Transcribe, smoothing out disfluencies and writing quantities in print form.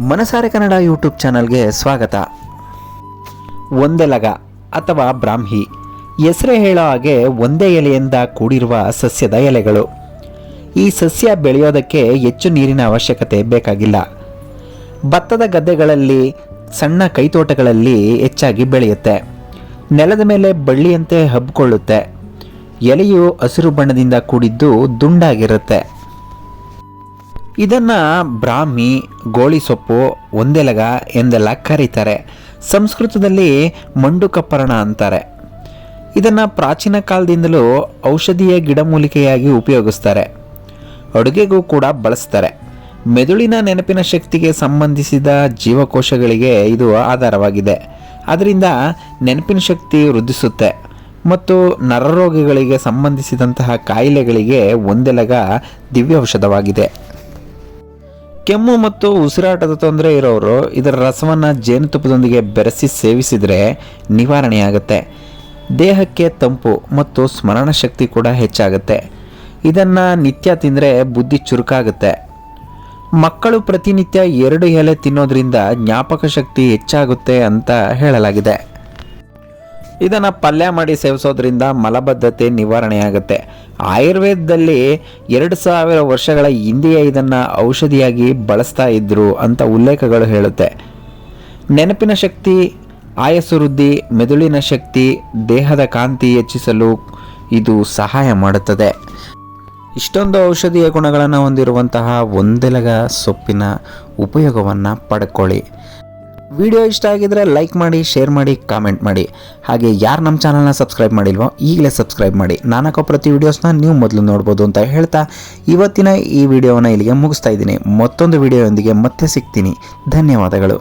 ಮನಸಾರೆ ಕನ್ನಡ ಯೂಟ್ಯೂಬ್ ಚಾನಲ್ಗೆ ಸ್ವಾಗತ. ಒಂದೆಲಗ ಅಥವಾ ಬ್ರಾಹ್ಮಿ ಹೆಸರೇ ಹೇಳೋ ಹಾಗೆ ಒಂದೇ ಎಲೆಯಿಂದ ಕೂಡಿರುವ ಸಸ್ಯದ ಎಲೆಗಳು. ಈ ಸಸ್ಯ ಬೆಳೆಯೋದಕ್ಕೆ ಹೆಚ್ಚು ನೀರಿನ ಅವಶ್ಯಕತೆ ಬೇಕಾಗಿಲ್ಲ. ಭತ್ತದ ಗದ್ದೆಗಳಲ್ಲಿ, ಸಣ್ಣ ಕೈತೋಟಗಳಲ್ಲಿ ಹೆಚ್ಚಾಗಿ ಬೆಳೆಯುತ್ತೆ. ನೆಲದ ಮೇಲೆ ಬಳ್ಳಿಯಂತೆ ಹಬ್ಬಿಕೊಳ್ಳುತ್ತೆ. ಎಲೆಯು ಹಸಿರು ಬಣ್ಣದಿಂದ ಕೂಡಿದ್ದು ದುಂಡಾಗಿರುತ್ತೆ. ಇದನ್ನು ಬ್ರಾಹ್ಮಿ, ಗೋಳಿ ಸೊಪ್ಪು, ಒಂದೆಲಗ ಎಂದೆಲ್ಲ ಕರೀತಾರೆ. ಸಂಸ್ಕೃತದಲ್ಲಿ ಮಂಡುಕಪ್ಪರ್ಣ ಅಂತಾರೆ. ಇದನ್ನು ಪ್ರಾಚೀನ ಕಾಲದಿಂದಲೂ ಔಷಧೀಯ ಗಿಡಮೂಲಿಕೆಯಾಗಿ ಉಪಯೋಗಿಸ್ತಾರೆ. ಅಡುಗೆಗೂ ಕೂಡ ಬಳಸ್ತಾರೆ. ಮೆದುಳಿನ ನೆನಪಿನ ಶಕ್ತಿಗೆ ಸಂಬಂಧಿಸಿದ ಜೀವಕೋಶಗಳಿಗೆ ಇದು ಆಧಾರವಾಗಿದೆ. ಅದರಿಂದ ನೆನಪಿನ ಶಕ್ತಿ ವೃದ್ಧಿಸುತ್ತೆ ಮತ್ತು ನರರೋಗಗಳಿಗೆ ಸಂಬಂಧಿಸಿದಂತಹ ಕಾಯಿಲೆಗಳಿಗೆ ಒಂದೆಲಗ ದಿವ್ಯ ಔಷಧವಾಗಿದೆ. ಕೆಮ್ಮು ಮತ್ತು ಉಸಿರಾಟದ ತೊಂದರೆ ಇರೋರು ಇದರ ರಸವನ್ನು ಜೇನುತುಪ್ಪದೊಂದಿಗೆ ಬೆರೆಸಿ ಸೇವಿಸಿದರೆ ನಿವಾರಣೆಯಾಗುತ್ತೆ. ದೇಹಕ್ಕೆ ತಂಪು ಮತ್ತು ಸ್ಮರಣ ಶಕ್ತಿ ಕೂಡ ಹೆಚ್ಚಾಗುತ್ತೆ. ಇದನ್ನು ನಿತ್ಯ ತಿಂದರೆ ಬುದ್ಧಿ ಚುರುಕಾಗುತ್ತೆ. ಮಕ್ಕಳು ಪ್ರತಿನಿತ್ಯ 2 ಎಲೆ ತಿನ್ನೋದ್ರಿಂದ ಜ್ಞಾಪಕ ಶಕ್ತಿ ಹೆಚ್ಚಾಗುತ್ತೆ ಅಂತ ಹೇಳಲಾಗಿದೆ. ಇದನ್ನು ಪಲ್ಯ ಮಾಡಿ ಸೇವಿಸೋದ್ರಿಂದ ಮಲಬದ್ಧತೆ ನಿವಾರಣೆಯಾಗುತ್ತೆ. ಆಯುರ್ವೇದದಲ್ಲಿ 2000 ವರ್ಷಗಳ ಹಿಂದೆಯೇ ಇದನ್ನು ಔಷಧಿಯಾಗಿ ಬಳಸ್ತಾ ಇದ್ರು ಅಂತ ಉಲ್ಲೇಖಗಳು ಹೇಳುತ್ತೆ. ನೆನಪಿನ ಶಕ್ತಿ, ಆಯಸ್ಸು ವೃದ್ಧಿ, ಮೆದುಳಿನ ಶಕ್ತಿ, ದೇಹದ ಕಾಂತಿ ಹೆಚ್ಚಿಸಲು ಇದು ಸಹಾಯ ಮಾಡುತ್ತದೆ. ಇಷ್ಟೊಂದು ಔಷಧೀಯ ಗುಣಗಳನ್ನು ಹೊಂದಿರುವಂತಹ ಒಂದೆಲಗ ಸೊಪ್ಪಿನ ಉಪಯೋಗವನ್ನು ಪಡ್ಕೊಳ್ಳಿ. ವಿಡಿಯೋ ಇಷ್ಟ ಆಗಿದ್ರೆ ಲೈಕ್ ಮಾಡಿ, ಶೇರ್ ಮಾಡಿ, ಕಾಮೆಂಟ್ ಮಾಡಿ. ಹಾಗೆ ಯಾರು ನಮ್ಮ ಚಾನಲ್ನ ಸಬ್ಸ್ಕ್ರೈಬ್ ಮಾಡಿಲ್ವೋ ಈಗಲೇ ಸಬ್ಸ್ಕ್ರೈಬ್ ಮಾಡಿ. ನಾನಕೋ ಪ್ರತಿ ವೀಡಿಯೋಸ್ನ ನೀವು ಮೊದಲು ನೋಡ್ಬೋದು ಅಂತ ಹೇಳ್ತಾ ಇವತ್ತಿನ ಈ ವಿಡಿಯೋನ ಇಲ್ಲಿಗೆ ಮುಗಿಸ್ತಾ ಇದ್ದೀನಿ. ಮತ್ತೊಂದು ವಿಡಿಯೋದೊಂದಿಗೆ ಮತ್ತೆ ಸಿಗ್ತೀನಿ. ಧನ್ಯವಾದಗಳು.